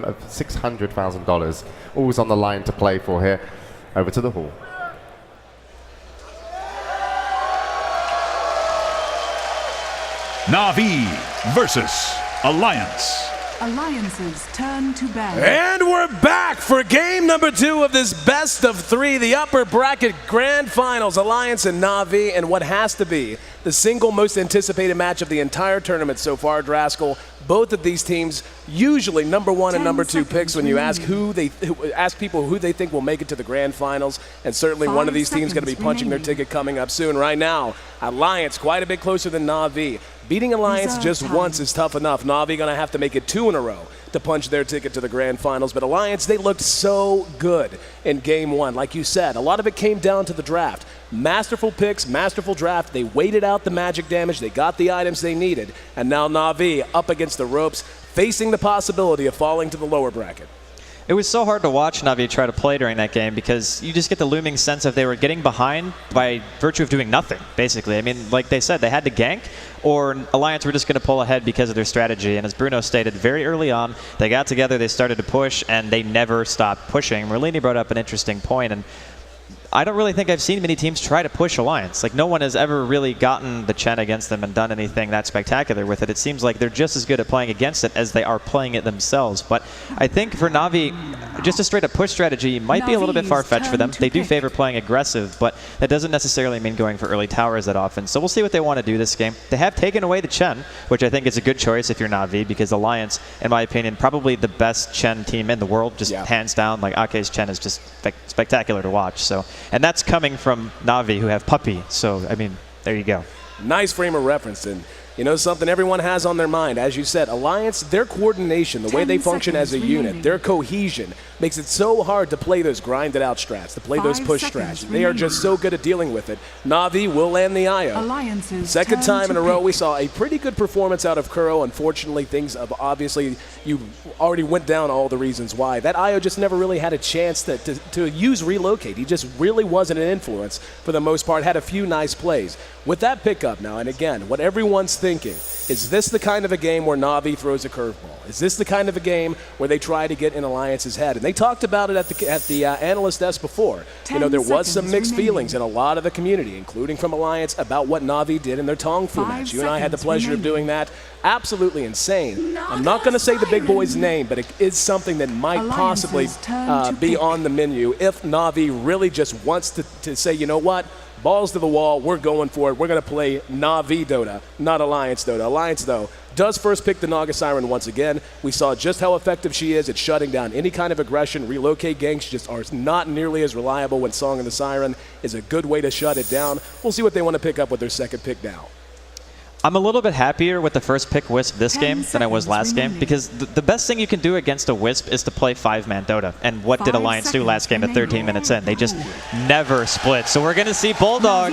of $600,000. All's on the line to play for here. Over to the hall. Na'Vi versus Alliance. Alliance's turn to bat. And we're back for game number 2 of this best of 3, the upper bracket grand finals, Alliance and Na'Vi, and what has to be the single most anticipated match of the entire tournament so far, Draskell. Both of these teams usually number 1 and number 2 picks when you ask ask people who they think will make it to the grand finals, and certainly one of these teams going to be punching their ticket coming up soon. Right now, Alliance quite a bit closer than Na'Vi. Beating Alliance just once is tough enough. Na'Vi going to have to make it 2 in a row to punch their ticket to the grand finals. But Alliance, they looked so good in game 1. Like you said, a lot of it came down to the draft. Masterful picks, masterful draft. They waited out the magic damage. They got the items they needed. And now Na'Vi up against the ropes, facing the possibility of falling to the lower bracket. It was so hard to watch Na'Vi try to play during that game because you just get the looming sense of they were getting behind by virtue of doing nothing, basically. I mean, like they said, they had to gank, or Alliance were just going to pull ahead because of their strategy. And as Bruno stated, very early on, they got together, they started to push, and they never stopped pushing. Merlini brought up an interesting point, and I don't really think I've seen many teams try to push Alliance. Like, no one has ever really gotten the Chen against them and done anything that spectacular with it. It seems like they're just as good at playing against it as they are playing it themselves. But I think for Na'Vi, just a straight-up push strategy might be a little bit far-fetched for them. They do favor playing aggressive, but that doesn't necessarily mean going for early towers that often. So we'll see what they want to do this game. They have taken away the Chen, which I think is a good choice if you're Na'Vi, because Alliance, in my opinion, probably the best Chen team in the world, just hands down. Like, Ake's Chen is just spectacular to watch. So, and that's coming from Na'Vi, who have Puppey. So, I mean, there you go. Nice frame of reference. And you know, something everyone has on their mind, as you said, Alliance, their coordination, the way they function as a unit, their cohesion makes it so hard to play those grinded out strats, to play those push strats. They are just so good at dealing with it. Na'Vi will land the Io. Second time in a row, we saw a pretty good performance out of Kuro. Unfortunately, things have obviously, you already went down all the reasons why. That Io just never really had a chance to use relocate. He just really wasn't an influence for the most part, had a few nice plays. With that pickup now, and again, what everyone's thinking, is this the kind of a game where Na'Vi throws a curveball? Is this the kind of a game where they try to get in Alliance's head? And they talked about it at the analyst desk before. You know, there was some mixed feelings in a lot of the community, including from Alliance, about what Na'Vi did in their Tongfu match. You and I had the pleasure of doing that. Absolutely insane. I'm not going to say the big boy's name, but it is something that might possibly be on the menu if Na'Vi really just wants to say, you know what? Balls to the wall, we're going for it. We're going to play Na'Vi Dota, not Alliance Dota. Alliance, though, does first pick the Naga Siren once again. We saw just how effective she is at shutting down any kind of aggression. Relocate ganks just are not nearly as reliable when Song of the Siren is a good way to shut it down. We'll see what they want to pick up with their second pick now. I'm a little bit happier with the first pick Wisp this game than I was last game, because the best thing you can do against a Wisp is to play 5-man Dota. And what did Alliance do last game at 13 minutes in? They just never split. So we're going to see Bulldog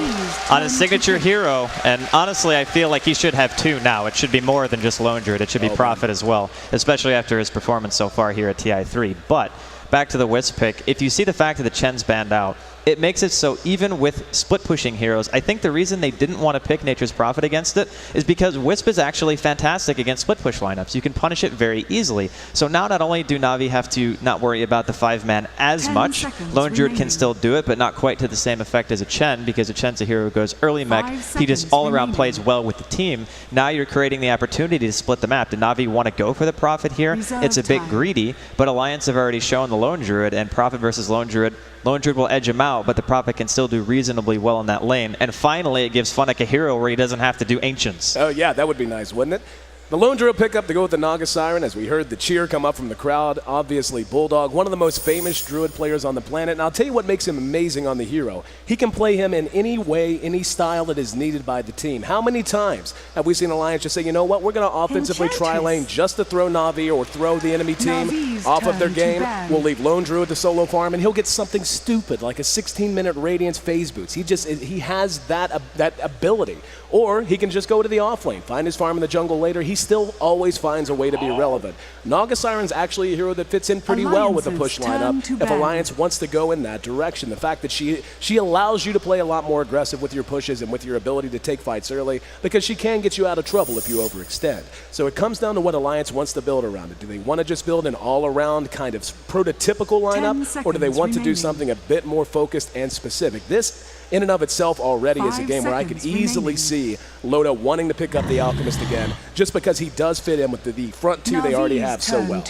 on his signature hero. And honestly, I feel like he should have 2 now. It should be more than just Lone Druid. It should be Prophet as well, especially after his performance so far here at TI3. But back to the Wisp pick, if you see the fact that the Chen's banned out, it makes it so even with split-pushing heroes, I think the reason they didn't want to pick Nature's Prophet against it is because Wisp is actually fantastic against split-push lineups. You can punish it very easily. So now not only do Na'Vi have to not worry about the 5-man as much, Lone Druid can still do it, but not quite to the same effect as a Chen, because a Chen's a hero who goes early mech. He just all-around plays well with the team. Now you're creating the opportunity to split the map. Did Na'Vi want to go for the Prophet here? It's a bit greedy, but Alliance have already shown the Lone Druid, and Prophet versus Lone Druid. Lone Druid will edge him out, but the Prophet can still do reasonably well in that lane. And finally, it gives Funnick a hero where he doesn't have to do Ancients. Oh, yeah, that would be nice, wouldn't it? The Lone Druid pickup to go with the Naga Siren, as we heard the cheer come up from the crowd. Obviously, Bulldog, one of the most famous Druid players on the planet. And I'll tell you what makes him amazing on the hero. He can play him in any way, any style that is needed by the team. How many times have we seen Alliance just say, you know what, we're going to offensively tri-lane just to throw Na'Vi or throw the enemy team off of their game. We'll leave Lone Druid to solo farm, and he'll get something stupid like a 16-minute Radiance phase boots. He has that ability. Or he can just go to the off lane, find his farm in the jungle later. He's still always finds a way to be relevant. Naga Siren's actually a hero that fits in pretty well with a push lineup if Alliance wants to go in that direction. The fact that she allows you to play a lot more aggressive with your pushes and with your ability to take fights early, because she can get you out of trouble if you overextend. So it comes down to what Alliance wants to build around it. Do they want to just build an all-around kind of prototypical lineup, or do they want to do something a bit more focused and specific? This, in and of itself, already is a game where I could easily see Loda wanting to pick up the Alchemist again, just because he does fit in with the front two they already have so well.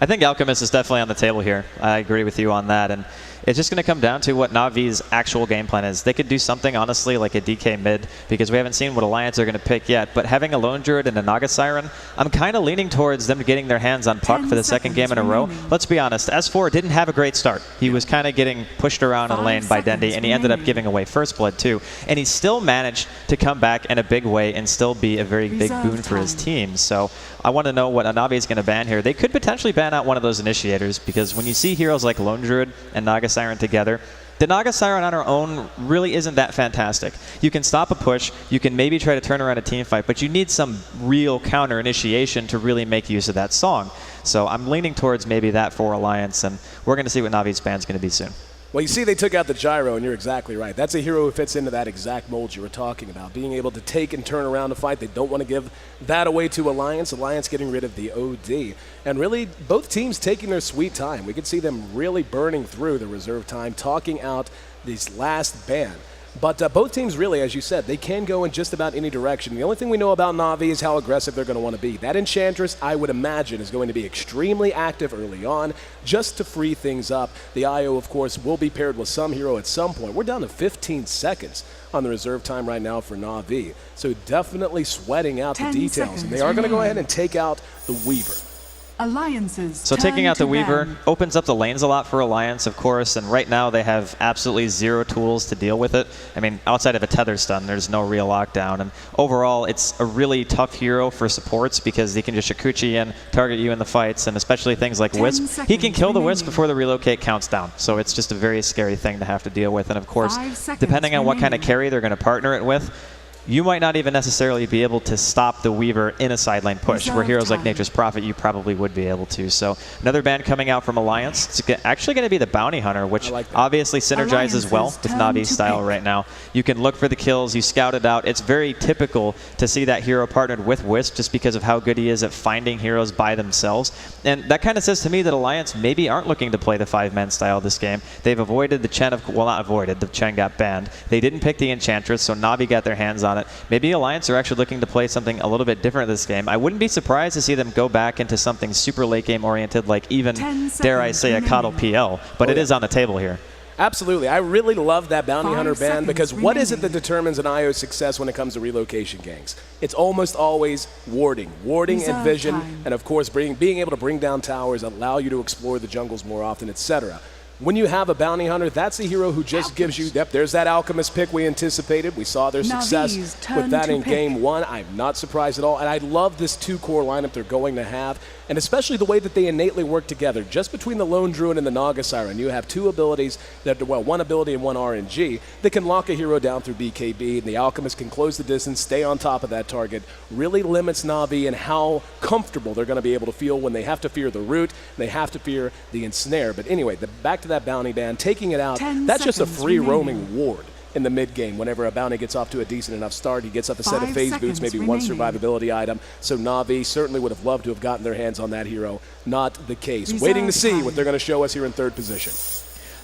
I think Alchemist is definitely on the table here. I agree with you on that. And it's just going to come down to what Navi's actual game plan is. They could do something, honestly, like a DK mid, because we haven't seen what Alliance are going to pick yet. But having a Lone Druid and a Naga Siren, I'm kind of leaning towards them getting their hands on Puck for the second game in a row. Let's be honest, S4 didn't have a great start. He was kind of getting pushed around in lane by Dendi, and he ended up giving away First Blood too. And he still managed to come back in a big way and still be a very big boon for his team. So I want to know what Navi is going to ban here. They could potentially ban out one of those initiators, because when you see heroes like Lone Druid and Naga Siren together, the Naga Siren on her own really isn't that fantastic. You can stop a push, you can maybe try to turn around a team fight, but you need some real counter initiation to really make use of that song. So I'm leaning towards maybe that for Alliance, and we're going to see what Navi's ban is going to be soon. Well, you see they took out the gyro, and you're exactly right. That's a hero who fits into that exact mold you were talking about, being able to take and turn around a fight. They don't want to give that away to Alliance. Alliance getting rid of the OD. And really, both teams taking their sweet time. We could see them really burning through the reserve time, talking out this last ban. But both teams really, as you said, they can go in just about any direction. The only thing we know about Na'Vi is how aggressive they're going to want to be. That Enchantress, I would imagine, is going to be extremely active early on just to free things up. The IO, of course, will be paired with some hero at some point. We're down to 15 seconds on the reserve time right now for Na'Vi. So definitely sweating out the details. And they are going to go ahead and take out the Weaver. Alliances. So taking out the Weaver opens up the lanes a lot for Alliance, of course, and right now they have absolutely zero tools to deal with it. I mean, outside of a tether stun, there's no real lockdown, and overall it's a really tough hero for supports because he can just Shakuchi in, target you in the fights, and especially things like Wisp. He can kill the Wisp before the relocate counts down, so it's just a very scary thing to have to deal with. And of course, depending on what kind of carry they're going to partner it with, you might not even necessarily be able to stop the Weaver in a side lane push, where heroes like Nature's Prophet, you probably would be able to. So another ban coming out from Alliance. It's actually going to be the Bounty Hunter, which obviously synergizes well with Navi's style right now. You can look for the kills, you scout it out. It's very typical to see that hero partnered with Wisp just because of how good he is at finding heroes by themselves. And that kind of says to me that Alliance maybe aren't looking to play the 5-man style this game. They've avoided the Chen, well, not avoided, the Chen got banned. They didn't pick the Enchantress, so Navi got their hands on it. Maybe Alliance are actually looking to play something a little bit different this game. I wouldn't be surprised to see them go back into something super late game oriented, like even, dare I say, a Coddle PL, but it is on the table here. Absolutely. I really love that Bounty Hunter ban, because what is it that determines an IO's success when it comes to relocation gangs? It's almost always warding and vision, and of course being able to bring down towers, allow you to explore the jungles more often, etc. When you have a Bounty Hunter, that's a hero who just gives you, yep, there's that Alchemist pick we anticipated. We saw their success with that in game one. I'm not surprised at all. And I love this two-core lineup they're going to have, and especially the way that they innately work together. Just between the Lone Druid and the Naga Siren, you have two abilities, that, well, one ability and one RNG, that can lock a hero down through BKB, and the Alchemist can close the distance, stay on top of that target. Really limits Na'Vi and how comfortable they're going to be able to feel when they have to fear the root, and they have to fear the ensnare. But anyway, back to that bounty ban, taking it out, that's just a free roaming ward in the mid game. Whenever a bounty gets off to a decent enough start, he gets up a set of phase boots, maybe one survivability item. So Na'Vi certainly would have loved to have gotten their hands on that hero. Not the case. Waiting to see what they're going to show us here in third position.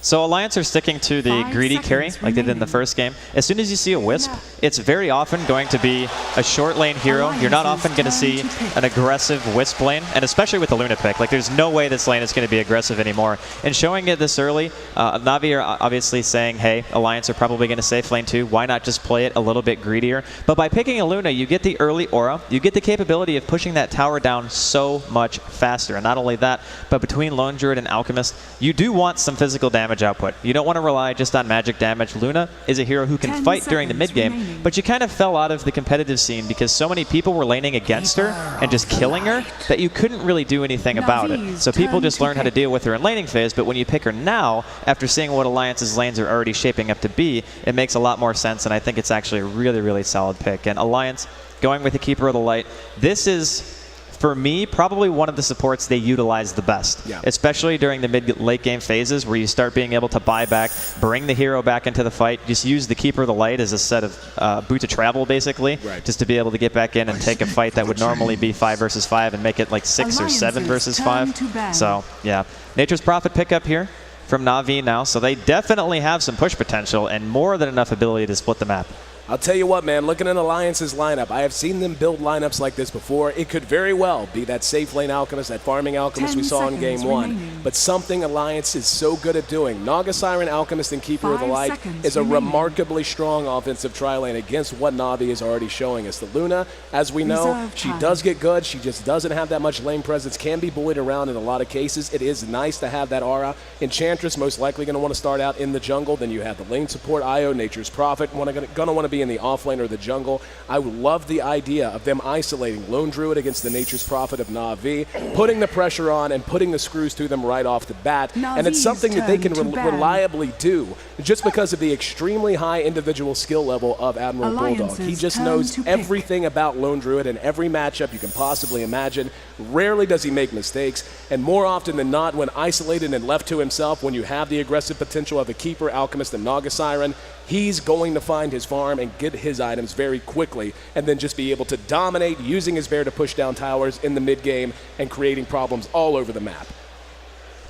So Alliance are sticking to the greedy carry like they did in the first game. As soon as you see a Wisp, it's very often going to be a short lane hero. You're not often going to see an aggressive Wisp lane, and especially with the Luna pick. Like, there's no way this lane is going to be aggressive anymore. And showing it this early, Na'Vi are obviously saying, hey, Alliance are probably going to safe lane too. Why not just play it a little bit greedier? But by picking a Luna, you get the early aura. You get the capability of pushing that tower down so much faster. And not only that, but between Lone Druid and Alchemist, you do want some physical damage output. You don't want to rely just on magic damage. Luna is a hero who can fight during the mid game, but you kind of fell out of the competitive scene because so many people were laning against her and just killing her that you couldn't really do anything about it. So people just learned how to deal with her in laning phase, but when you pick her now, after seeing what Alliance's lanes are already shaping up to be, it makes a lot more sense, and I think it's actually a really, really solid pick. And Alliance, going with the Keeper of the Light. This is, for me, probably one of the supports they utilize the best, especially during the mid-late game phases where you start being able to buy back, bring the hero back into the fight, just use the Keeper of the Light as a set of boot to travel, basically, just to be able to get back in and take a fight that would normally be 5 versus 5 and make it like 6 or 7 versus 5. So, yeah. Nature's Prophet pickup here from Na'Vi now, so they definitely have some push potential and more than enough ability to split the map. I'll tell you what, man, looking at Alliance's lineup, I have seen them build lineups like this before. It could very well be that safe lane Alchemist, that farming Alchemist we saw in Game 1. But something Alliance is so good at doing, Naga Siren, Alchemist, and Keeper of the Light is a remarkably strong offensive tri-lane against what Na'Vi is already showing us. The Luna, as we know, she does get good. She just doesn't have that much lane presence, can be bullied around in a lot of cases. It is nice to have that aura. Enchantress, most likely going to want to start out in the jungle. Then you have the lane support, Io, Nature's Prophet, going to want to be in the off lane or the jungle. I would love the idea of them isolating Lone Druid against the Nature's Prophet of Na'Vi, putting the pressure on and putting the screws through them right off the bat. And it's something that they can reliably do just because of the extremely high individual skill level of Admiral Bulldog. He just knows everything about Lone Druid in every matchup you can possibly imagine. Rarely does he make mistakes, and more often than not, when isolated and left to himself, when you have the aggressive potential of the Keeper, Alchemist, and Naga Siren, he's going to find his farm and get his items very quickly and then just be able to dominate using his bear to push down towers in the mid-game and creating problems all over the map.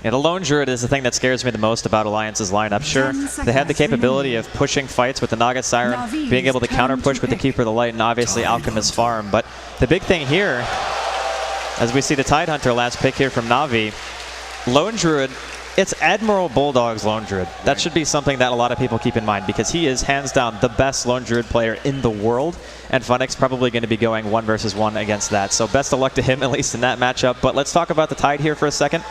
Yeah, the Lone Druid is the thing that scares me the most about Alliance's lineup. Sure, they have the capability of pushing fights with the Naga Siren, being able to counter-push with the Keeper of the Light, and obviously Alchemist's farm. But the big thing here, as we see the Tidehunter last pick here from Na'Vi, Lone Druid, it's Admiral Bulldog's Lone Druid. That should be something that a lot of people keep in mind because he is hands down the best Lone Druid player in the world, and Funnick's probably going to be going 1 versus 1 against that. So best of luck to him, at least in that matchup. But let's talk about the Tide here for a second.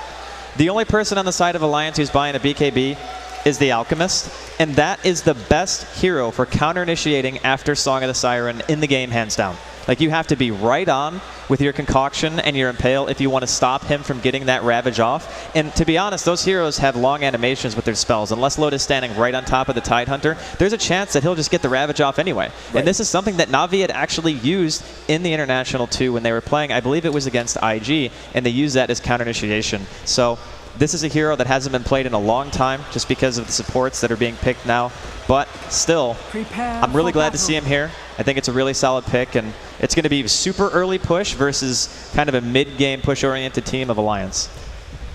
The only person on the side of Alliance who's buying a BKB is the Alchemist, and that is the best hero for counter-initiating after Song of the Siren in the game, hands down. Like, you have to be right on with your Concoction and your Impale if you want to stop him from getting that Ravage off. And to be honest, those heroes have long animations with their spells. Unless Loda's standing right on top of the Tidehunter, there's a chance that he'll just get the Ravage off anyway. And this is something that Na'Vi had actually used in the International 2 when they were playing. I believe it was against IG, and they used that as counter-initiation. So this is a hero that hasn't been played in a long time just because of the supports that are being picked now. But still, I'm really glad to see him here. I think it's a really solid pick, and it's going to be a super early push versus kind of a mid-game push-oriented team of Alliance.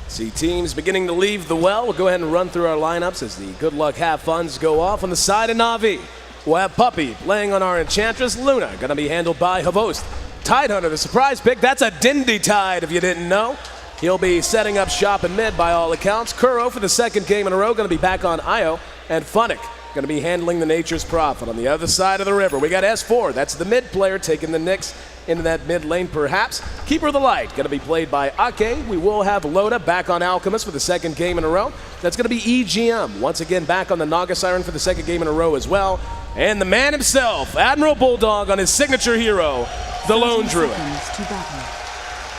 See teams beginning to leave the well. We'll go ahead and run through our lineups as the good luck have funs go off. On the side of Na'Vi, we'll have Puppey playing on our Enchantress. Luna going to be handled by Havost. Tidehunter, the surprise pick. That's a Dindy Tide if you didn't know. He'll be setting up shop in mid by all accounts. Kuro for the second game in a row going to be back on Io, and Funnick going to be handling the Nature's Prophet. On the other side of the river, we got S4. That's the mid player taking the Nyx into that mid lane perhaps. Keeper of the Light going to be played by Ake. We will have Loda back on Alchemist for the second game in a row. That's going to be EGM. Once again back on the Naga Siren for the second game in a row as well. And the man himself, Admiral Bulldog on his signature hero, the Lone Druid.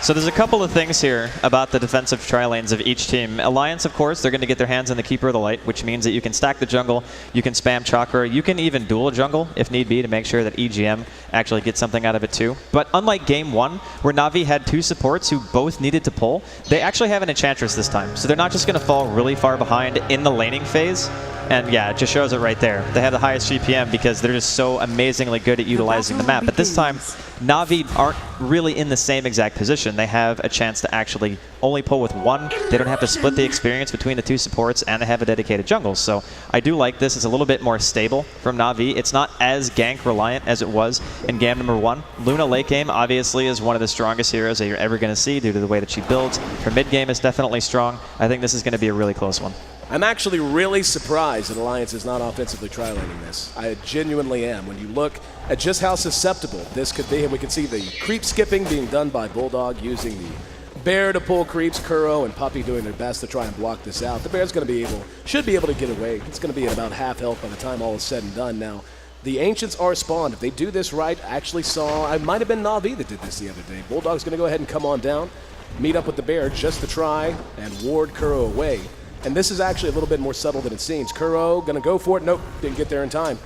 So there's a couple of things here about the defensive tri-lanes of each team. Alliance, of course, they're going to get their hands on the Keeper of the Light, which means that you can stack the jungle, you can spam Chakra, you can even duel a jungle if need be to make sure that EGM actually gets something out of it too. But unlike Game 1, where Na'Vi had 2 supports who both needed to pull, they actually have an Enchantress this time. So they're not just going to fall really far behind in the laning phase. And yeah, it just shows it right there. They have the highest GPM because they're just so amazingly good at utilizing the map. But this time, Na'Vi aren't really in the same exact position. They have a chance to actually only pull with 1. They don't have to split the experience between the 2 supports, and they have a dedicated jungle. So I do like this. It's a little bit more stable from Na'Vi. It's not as gank reliant as it was in game number 1. Luna late game obviously is one of the strongest heroes that you're ever going to see due to the way that she builds. Her mid game is definitely strong. I think this is going to be a really close one. I'm actually really surprised that Alliance is not offensively tri-laning this. I genuinely am. When you look at just how susceptible this could be, and we can see the creep skipping being done by Bulldog using the bear to pull creeps, Kuro and Puppey doing their best to try and block this out. The bear's going to should be able to get away. It's going to be at about half health by the time all is said and done. Now, the Ancients are spawned. If they do this right, I actually saw, it might have been Na'Vi that did this the other day. Bulldog's going to go ahead and come on down, meet up with the bear just to try and ward Kuro away. And this is actually a little bit more subtle than it seems. Kuro gonna go for it. Nope, didn't get there in time.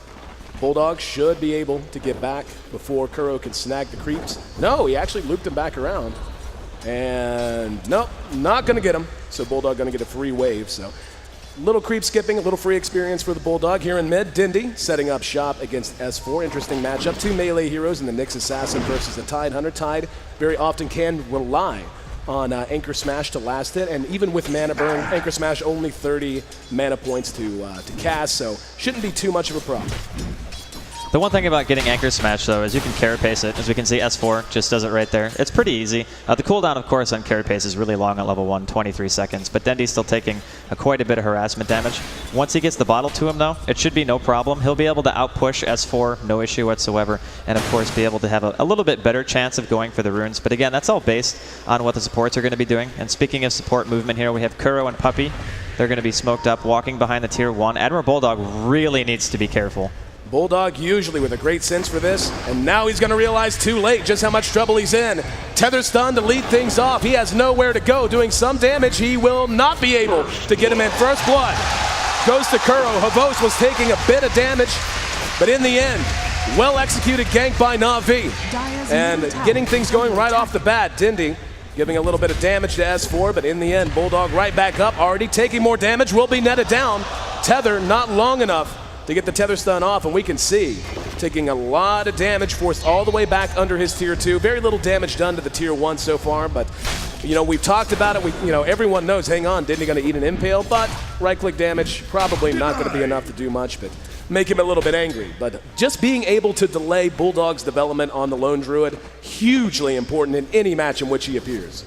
Bulldog should be able to get back before Kuro can snag the creeps. No, he actually looped him back around. And nope, not going to get him. So Bulldog going to get a free wave. So little creep skipping, a little free experience for the Bulldog. Here in mid, Dindy setting up shop against S4. Interesting matchup. Two melee heroes in the Nyx Assassin versus the Tide Hunter. Tide very often can rely on Anchor Smash to last it, and even with mana burn, Anchor Smash only 30 mana points to cast, so shouldn't be too much of a problem. The one thing about getting Anchor Smash, though, is you can carapace it. As we can see, S4 just does it right there. It's pretty easy. The cooldown, of course, on carapace is really long at level 1, 23 seconds, but Dendy's still taking quite a bit of harassment damage. Once he gets the bottle to him, though, it should be no problem. He'll be able to outpush S4, no issue whatsoever, and of course be able to have a little bit better chance of going for the runes. But again, that's all based on what the supports are going to be doing. And speaking of support movement here, we have Kuro and Puppey. They're going to be smoked up, walking behind the tier 1. Admiral Bulldog really needs to be careful. Bulldog usually with a great sense for this, and now he's going to realize too late just how much trouble he's in. Tether stun to lead things off. He has nowhere to go, doing some damage. He will not be able to get him in. First blood goes to Kuro. Havos was taking a bit of damage, but in the end, well-executed gank by Na'Vi. And getting things going right off the bat, Dindy giving a little bit of damage to S4, but in the end, Bulldog right back up, already taking more damage, will be netted down. Tether not long enough to get the tether stun off, and we can see taking a lot of damage, forced all the way back under his tier 2. Very little damage done to the tier 1 so far, but you know, we've talked about it. Everyone knows, hang on, Dindy going to eat an impale, but right-click damage probably not going to be enough to do much, but make him a little bit angry. But just being able to delay Bulldog's development on the Lone Druid, hugely important in any match in which he appears.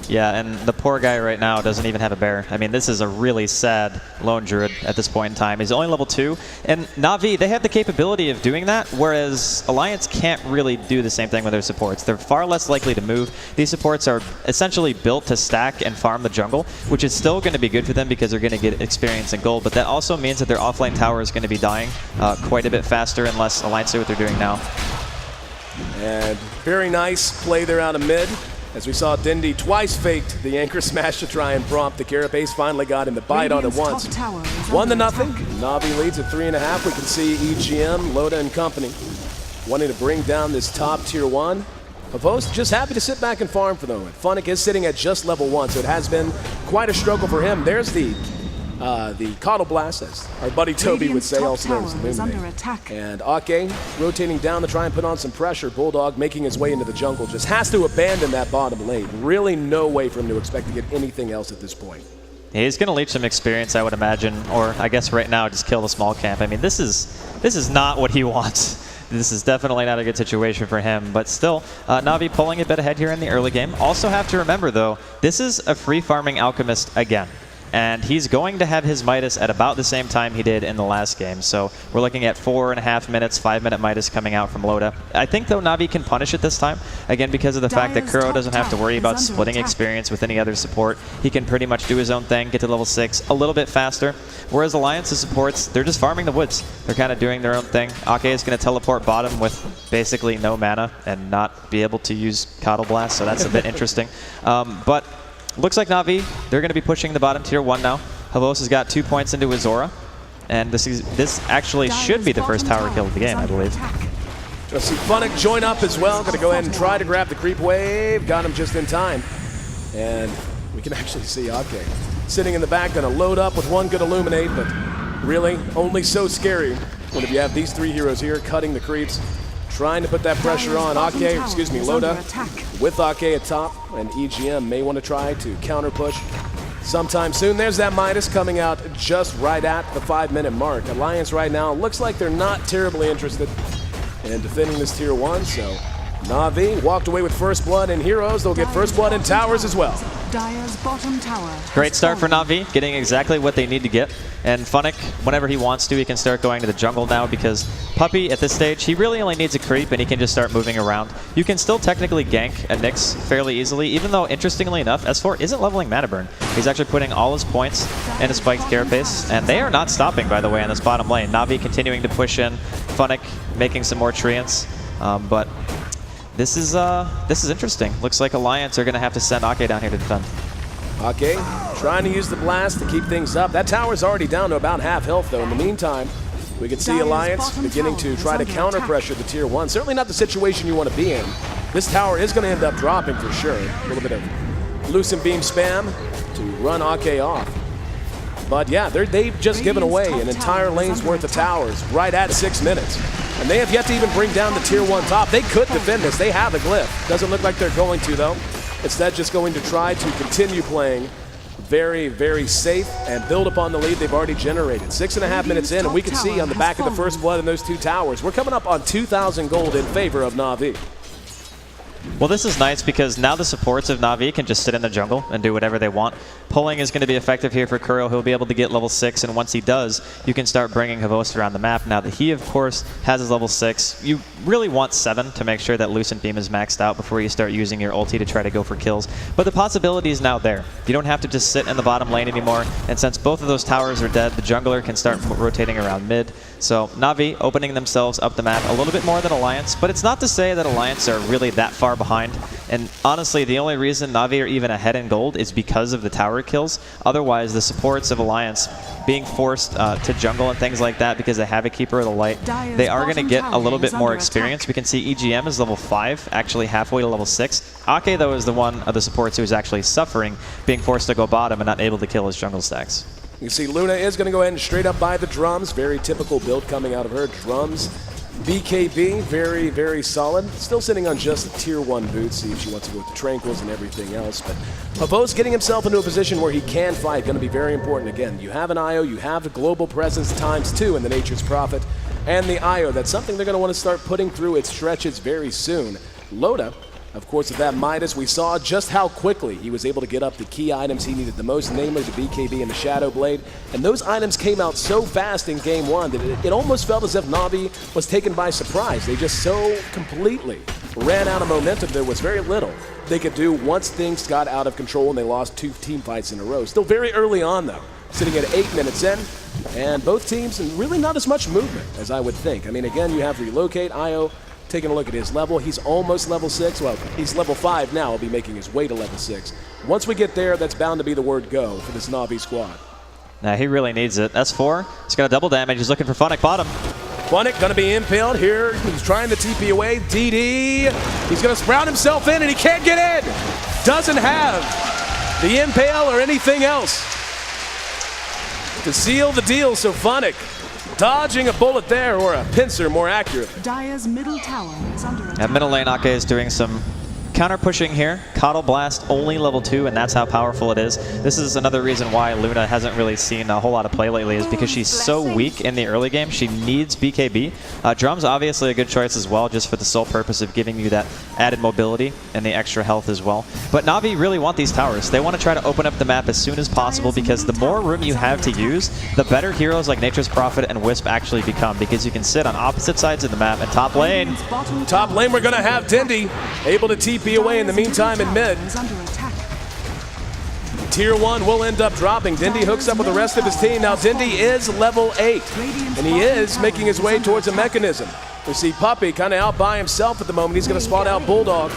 Yeah, and the poor guy right now doesn't even have a bear. I mean, this is a really sad Lone Druid at this point in time. He's only level 2, and Na'Vi, they have the capability of doing that, whereas Alliance can't really do the same thing with their supports. They're far less likely to move. These supports are essentially built to stack and farm the jungle, which is still going to be good for them because they're going to get experience and gold, but that also means that their offlane tower is going to be dying quite a bit faster unless Alliance do what they're doing now. And very nice play there out of mid. As we saw, Dindy twice faked the Anchor Smash to try and prompt the carapace. Finally got him to bite on it once. 1-0. Na'Vi leads at 3.5. We can see EGM, Loda and company wanting to bring down this top tier 1. Havos just happy to sit back and farm for the moment. Funnick is sitting at just level 1, so it has been quite a struggle for him. There's the Coddle Blast, as our buddy Toby would say, also known as Illuminate. And Ake rotating down to try and put on some pressure. Bulldog making his way into the jungle. Just has to abandon that bottom lane. Really no way for him to expect to get anything else at this point. He's going to leech some experience, I would imagine, or I guess right now just kill the small camp. I mean, this is not what he wants. This is definitely not a good situation for him, but still, Na'Vi pulling a bit ahead here in the early game. Also have to remember, though, this is a free farming Alchemist again. And he's going to have his Midas at about the same time he did in the last game. So we're looking at 4.5 minutes, 5-minute Midas coming out from Loda. I think, though, Na'Vi can punish it this time. Again, because of the fact that Kuro doesn't have to worry about splitting experience with any other support. He can pretty much do his own thing, get to level 6 a little bit faster. Whereas Alliance's supports, they're just farming the woods. They're kind of doing their own thing. Ake is going to teleport bottom with basically no mana and not be able to use Coddle Blast, so that's a bit interesting. But looks like Na'Vi, they're going to be pushing the bottom tier 1 now. Havos has got 2 points into his Zora, and this actually should be the first tower kill of the game, I believe. You'll see Funnick join up as well. Going to go ahead and try to grab the creep wave. Got him just in time. And we can actually see Ake sitting in the back, going to load up with one good Illuminate, but really only so scary when if you have these 3 heroes here cutting the creeps. Trying to put that pressure on Loda with Ake at top, and EGM may want to try to counter push sometime soon. There's that Midas coming out just right at the 5-minute mark. Alliance right now looks like they're not terribly interested in defending this tier 1, so Na'Vi walked away with first blood in heroes. They'll get first blood in towers as well. Dire's bottom tower. Great start for Na'Vi, getting exactly what they need to get. And Funnick, whenever he wants to, he can start going to the jungle now because Puppey, at this stage, he really only needs a creep and he can just start moving around. You can still technically gank a Nyx fairly easily, even though, interestingly enough, S4 isn't leveling mana burn. He's actually putting all his points in a spiked carapace, and they are not stopping, by the way, on this bottom lane. Na'Vi continuing to push in, Funnick making some more treants, but this is interesting. Looks like Alliance are going to have to send Ake down here to defend. Ake trying to use the blast to keep things up. That tower's already down to about half health, though. In the meantime, We can see Dire's Alliance bottom beginning tower to is try to under counter attack. pressure the tier 1. Certainly not the situation you want to be in. This tower is going to end up dropping for sure. A little bit of Lucent Beam spam to run Ake off. But yeah, they've just given away an entire lane's worth of towers right at 6 minutes. And they have yet to even bring down the tier 1 top. They could defend this. They have a glyph. Doesn't look like they're going to, though. Instead, just going to try to continue playing very, very safe and build upon the lead they've already generated. 6.5 minutes in, and we can see on the back of the first blood in those 2 towers, we're coming up on 2,000 gold in favor of Na'Vi. Well, this is nice because now the supports of Na'Vi can just sit in the jungle and do whatever they want. Pulling is going to be effective here for Kuro. He'll be able to get level 6, and once he does, you can start bringing Havost around the map. Now that he, of course, has his level 6, you really want 7 to make sure that Lucent Beam is maxed out before you start using your ulti to try to go for kills. But the possibility is now there. You don't have to just sit in the bottom lane anymore, and since both of those towers are dead, the jungler can start rotating around mid. So Na'Vi opening themselves up the map a little bit more than Alliance, but it's not to say that Alliance are really that far behind. And honestly, the only reason Na'Vi are even ahead in gold is because of the tower kills. Otherwise, the supports of Alliance being forced to jungle and things like that because they have a Keeper of the Light, they are going to get a little bit more experience. We can see EGM is level 5, actually halfway to level 6. Ake, though, is the one of the supports who is actually suffering, being forced to go bottom and not able to kill his jungle stacks. You see Luna is going to go ahead and straight up buy the drums. Very typical build coming out of her. Drums, BKB, very, very solid. Still sitting on just the tier 1 boots. See if she wants to go with the Tranquils and everything else. But Havost getting himself into a position where he can fight. Going to be very important. Again, you have an IO, you have a global presence ×2 in the Nature's Prophet. And the IO, that's something they're going to want to start putting through its stretches very soon. Loda, of course, with that Midas, we saw just how quickly he was able to get up the key items he needed the most, namely the BKB and the Shadow Blade. And those items came out so fast in Game 1 that it almost felt as if Na'Vi was taken by surprise. They just so completely ran out of momentum. There was very little they could do once things got out of control and they lost 2 team fights in a row. Still very early on, though, sitting at 8 minutes in. And both teams, and really not as much movement as I would think. I mean, again, you have Relocate, IO, taking a look at his level. He's almost level 6. Well, he's level 5 now. He'll be making his way to level 6. Once we get there, that's bound to be the word go for this Na'Vi squad. Now he really needs it. S4, he's got a double damage. He's looking for Funnick bottom. Funnick going to be impaled here. He's trying to TP away. DD. He's going to sprout himself in, and he can't get in. Doesn't have the impale or anything else to seal the deal. So Funnick dodging a bullet there, or a pincer more accurate. Dire's middle tower is under attack. At middle lane, Ake is doing some counter pushing here. Coddle Blast only level 2, and that's how powerful it is. This is another reason why Luna hasn't really seen a whole lot of play lately, is because she's so weak in the early game. She needs BKB. Drum's obviously a good choice as well, just for the sole purpose of giving you that added mobility and the extra health as well. But Na'Vi really want these towers. They want to try to open up the map as soon as possible, because the more room you have to use, the better heroes like Nature's Prophet and Wisp actually become, because you can sit on opposite sides of the map. And top lane, Top lane, we're going to have Dindy able to TP away in the meantime in mid. Is under attack. Tier 1 will end up dropping. Dindy hooks up with the rest of his team. Now Dindy is level 8, and he is making his way towards a mechanism. We see Puppey kind of out by himself at the moment. He's going to spot out Bulldog,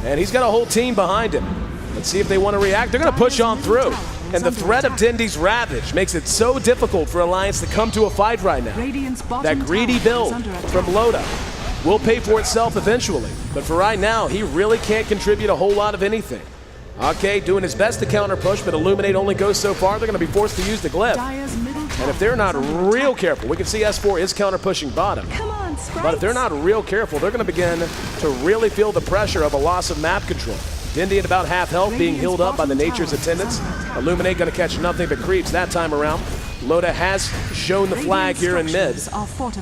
and he's got a whole team behind him. Let's see if they want to react. They're going to push on through. And the threat of Dindy's Ravage makes it so difficult for Alliance to come to a fight right now. That greedy build from Loda will pay for itself eventually. But for right now, he really can't contribute a whole lot of anything. Ake doing his best to counter push, but Illuminate only goes so far. They're going to be forced to use the glyph. And if they're not real careful, we can see S4 is counter pushing bottom. But if they're not real careful, they're going to begin to really feel the pressure of a loss of map control. Dindy at about half health, being healed up by the Nature's attendants. Illuminate going to catch nothing but creeps that time around. Loda has shown the flag here in mid.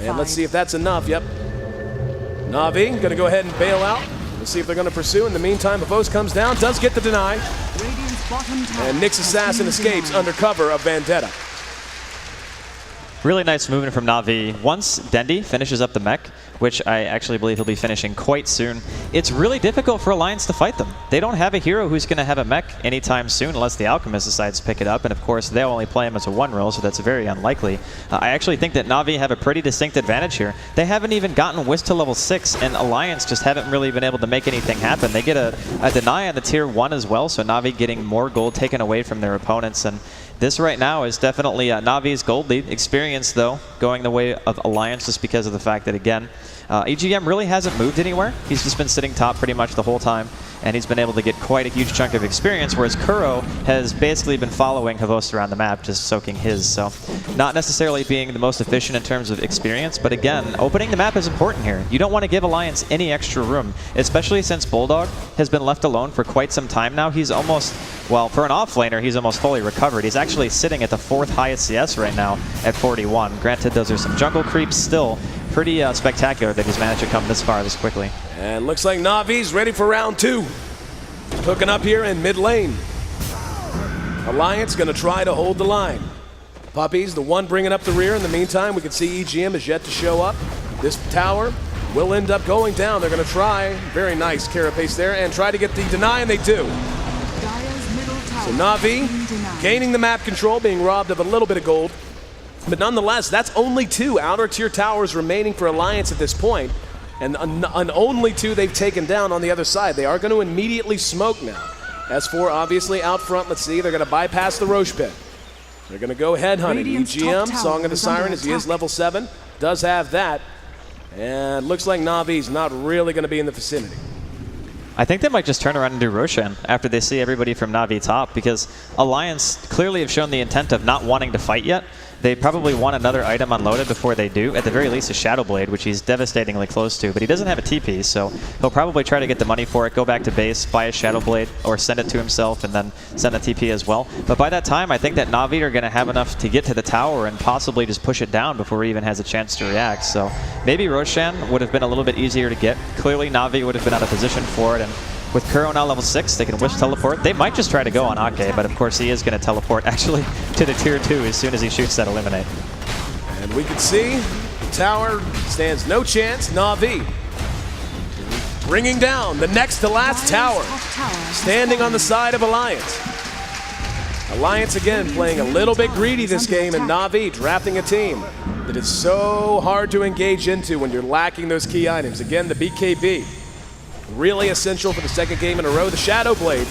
And let's see if that's enough. Yep. Na'Vi going to go ahead and bail out. We'll see if they're going to pursue. In the meantime, Havost comes down, does get the deny. And Nyx Assassin escapes under cover of Vendetta. really nice movement from Na'Vi. Once Dendi finishes up the mech, which I actually believe he'll be finishing quite soon, it's really difficult for Alliance to fight them. They don't have a hero who's going to have a mech anytime soon unless the Alchemist decides to pick it up, and of course they'll only play him as a one role, so that's very unlikely. I actually think that Na'Vi have a pretty distinct advantage here. They haven't even gotten Wisp to level 6, and Alliance just haven't really been able to make anything happen. They get a deny on the tier 1 as well, so Na'Vi getting more gold taken away from their opponents, and this right now is definitely Na'Vi's gold lead. Experience experience, though, going the way of Alliance just because of the fact that, again, EGM really hasn't moved anywhere. He's just been sitting top pretty much the whole time, and he's been able to get quite a huge chunk of experience, whereas Kuro has basically been following Havost around the map, just soaking his. So not necessarily being the most efficient in terms of experience, but again, opening the map is important here. You don't want to give Alliance any extra room, especially since Bulldog has been left alone for quite some time now. He's almost, well, for an offlaner, he's almost fully recovered. He's actually sitting at the 4th highest CS right now at 41. Granted, those are some jungle creeps still. Pretty spectacular that he's managed to come this far this quickly. And looks like Navi's ready for round 2. Hooking up here in mid lane. Alliance going to try to hold the line. Puppy's the one bringing up the rear. In the meantime, we can see EGM is yet to show up. This tower will end up going down. They're going to try. Very nice carapace there and try to get the deny, and they do. Dire's middle tower So Na'Vi being denied. gaining the map control, being robbed of a little bit of gold. But nonetheless, that's only 2 outer tier towers remaining for Alliance at this point, and only 2 they've taken down on the other side. They are going to immediately smoke now. S4 obviously out front. Let's see, they're going to bypass the Roche pit. They're going to go headhunting. Radiant's EGM, top tower Song of the is under Siren, as he is attack. level 7, does have that. And looks like Navi's not really going to be in the vicinity. I think they might just turn around and do Roshan after they see everybody from Na'Vi top, because Alliance clearly have shown the intent of not wanting to fight yet. They probably want another item unloaded before they do. At the very least, a Shadow Blade, which he's devastatingly close to. But he doesn't have a TP, so he'll probably try to get the money for it, go back to base, buy a Shadow Blade, or send it to himself and then send a TP as well. But by that time, I think that Na'Vi are going to have enough to get to the tower and possibly just push it down before he even has a chance to react. So maybe Roshan would have been a little bit easier to get. Clearly, Na'Vi would have been out of position for it. And with Kuro now level 6, they can wish teleport. They might just try to go on Ake, but of course he is going to teleport actually to the tier 2 as soon as he shoots that eliminate. And we can see the tower stands no chance. Na'Vi bringing down the next to last tower, standing on the side of Alliance. Alliance again playing a little bit greedy this game, and Na'Vi drafting a team that is so hard to engage into when you're lacking those key items. Again, the BKB, really essential for the second game in a row. The Shadow Blade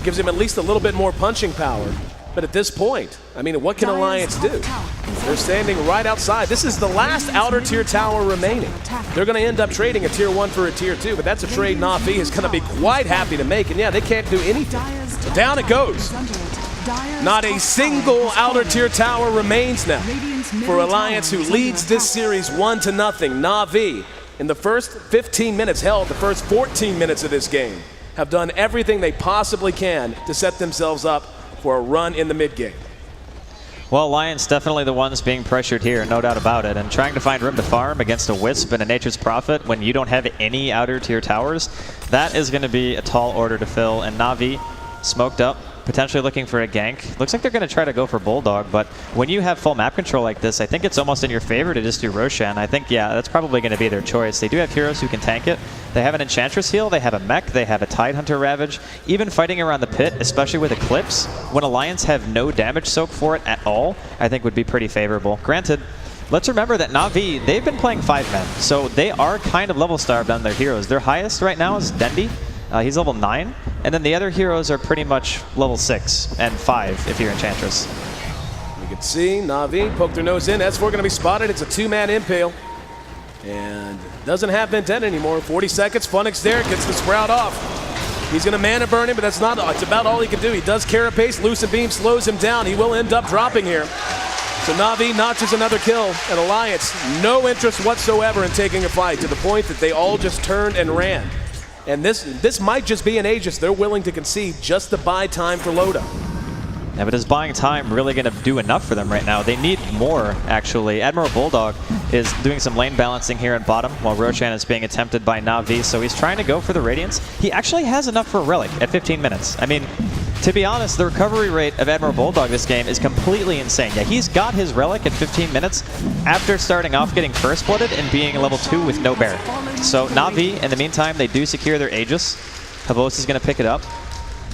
gives him at least a little bit more punching power. But at this point, I mean, what can Alliance do? They're standing right outside. This is the last outer tier tower remaining. They're going to end up trading a tier 1 for a tier 2, but that's a trade Na'Vi is going to be quite happy to make. And yeah, they can't do anything. So down it goes. Not a single outer tier tower remains now for Alliance, who leads this series 1-0. Na'Vi, in the first 15 minutes, hell, the first 14 minutes of this game, have done everything they possibly can to set themselves up for a run in the mid-game. Well, Alliance definitely the ones being pressured here, no doubt about it, and trying to find room to farm against a Wisp and a Nature's Prophet when you don't have any outer tier towers, that is going to be a tall order to fill, and Na'Vi smoked up, potentially looking for a gank. Looks like they're going to try to go for Bulldog, but when you have full map control like this, I think it's almost in your favor to just do Roshan. I think, yeah, that's probably going to be their choice. They do have heroes who can tank it. They have an Enchantress heal, they have a mech, they have a Tidehunter Ravage. Even fighting around the pit, especially with Eclipse, when Alliance have no damage soak for it at all, I think would be pretty favorable. Granted, let's remember that Na'Vi, they've been playing 5-men, so they are kind of level starved on their heroes. Their highest right now is Dendi. He's level 9, and then the other heroes are pretty much level 6 and 5 if you're Enchantress. You can see Na'Vi poke their nose in. S4 going to be spotted. It's a 2-man impale. And doesn't have Vendetta anymore. 40 seconds. Funix there gets the Sprout off. He's going to mana burn him, but that's not. It's about all he can do. He does Carapace. Lucid Beam slows him down. He will end up dropping here. So Na'Vi notches another kill, and Alliance no interest whatsoever in taking a fight, to the point that they all just turned and ran. And this might just be an Aegis they're willing to concede just to buy time for Loda. Yeah, but is buying time really going to do enough for them right now? They need more, actually. Admiral Bulldog is doing some lane balancing here at bottom while Roshan is being attempted by Na'Vi, so he's trying to go for the Radiance. He actually has enough for a Relic at 15 minutes. I mean, to be honest, the recovery rate of Admiral Bulldog this game is completely insane. Yeah, he's got his Relic at 15 minutes after starting off getting First Blooded and being a level 2 with no Bear. So Na'Vi, in the meantime, they do secure their Aegis. Havost is going to pick it up.